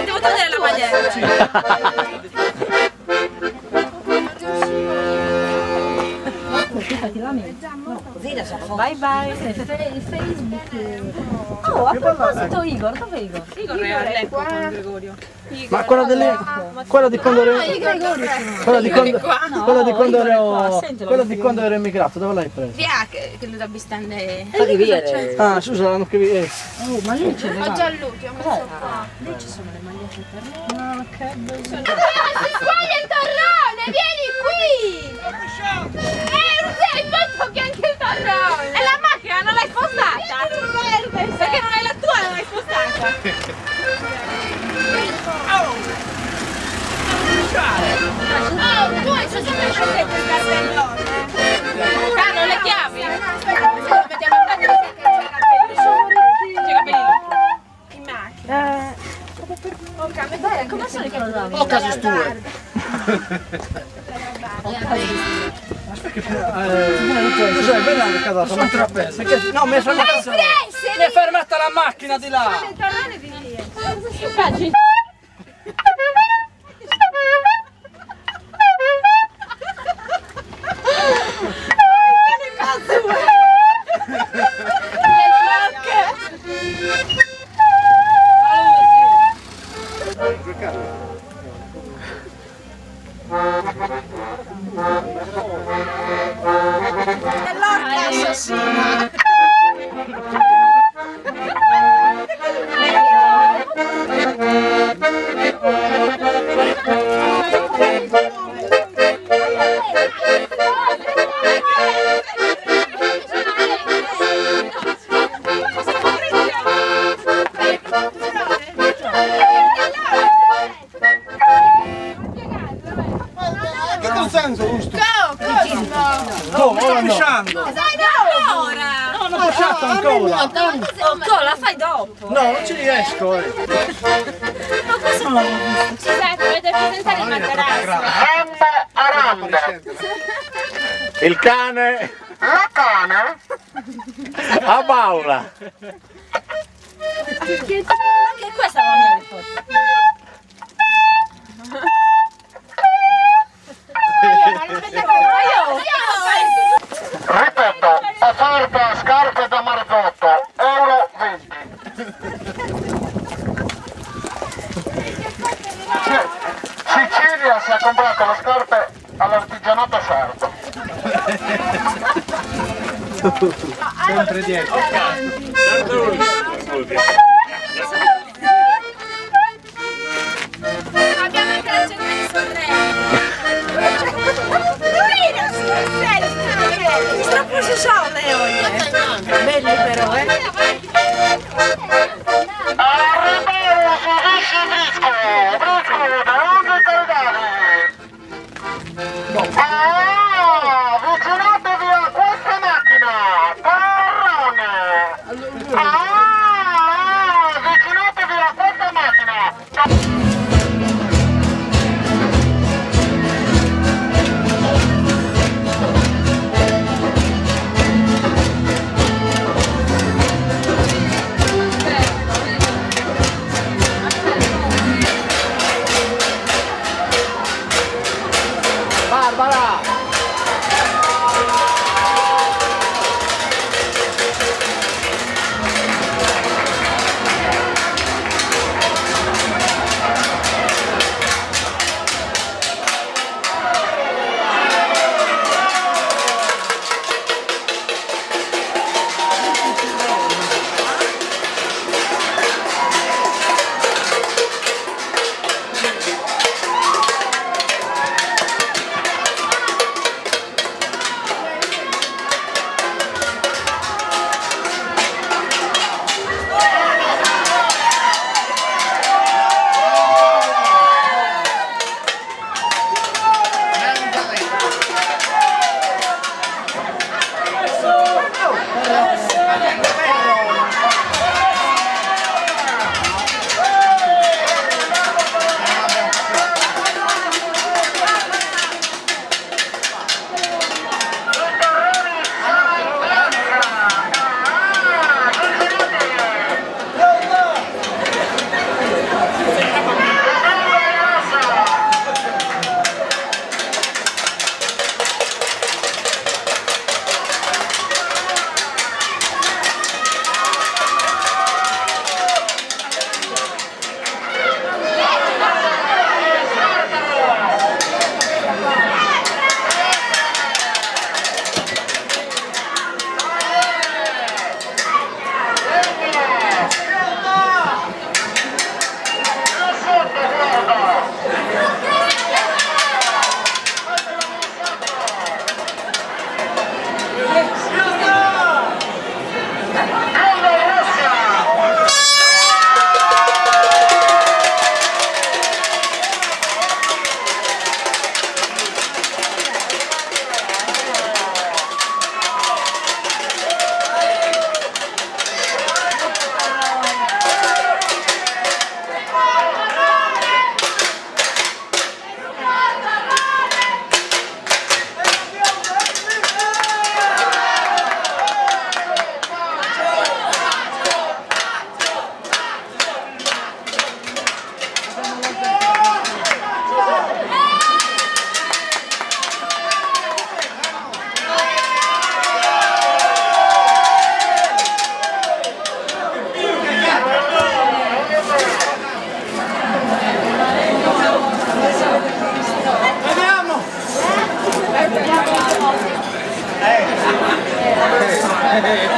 Devo togliere la maglietta. Bye bye. Oh, a proposito Igor, dov'è Igor? Igor è a Lecco con Gregorio. Ma quella di quando ero emigrato, dove l'hai preso? Via, che lui da Bistande. Ah, scusa, non capivo. Oh, ma lì c'è Ho già Lucio, ho messo qua. lì ci sono le magliette per me. No, che bello. Si sbaglia il torrone, vieni qui! Hai fatto che anche il torrone! E la macchina non l'hai spostata? Perché non è la tua, non l'hai spostata! Oh, tu hai sempre presente il cartellone? Carlo, le chiavi? Aspetta, lo mettiamo in macchina perché c'è i capelli. C'è i capelli in macchina. Ok, dai, come sono i capelli? Ho casi tue. Cos'è? Bella la casa, sono trapezzo. No, mi è fermata la macchina di là. Il torrone di lì. L'orca assassina! Che consenso, giusto? Come? Sto pisciando. Ora! No, non ho pisciato ancora. Oh, la fai dopo! No, non ci riesco. Ma questo non l'ho visto! Scusate, dovete presentare il materasso! Il cane? La cane? A Paola! Anche questa è la mia risposta! Ripeto, offerta scarpe da Marzotto, euro 20. Sicilia si è comprato le scarpe all'artigianato sardo. Sempre dietro. Abbiamo anche la gente di Sorrento! Troppo si sono le oie. Belli però, Avvicinatevi a questa macchina! Parrone! Avvicinatevi a questa macchina! Eh.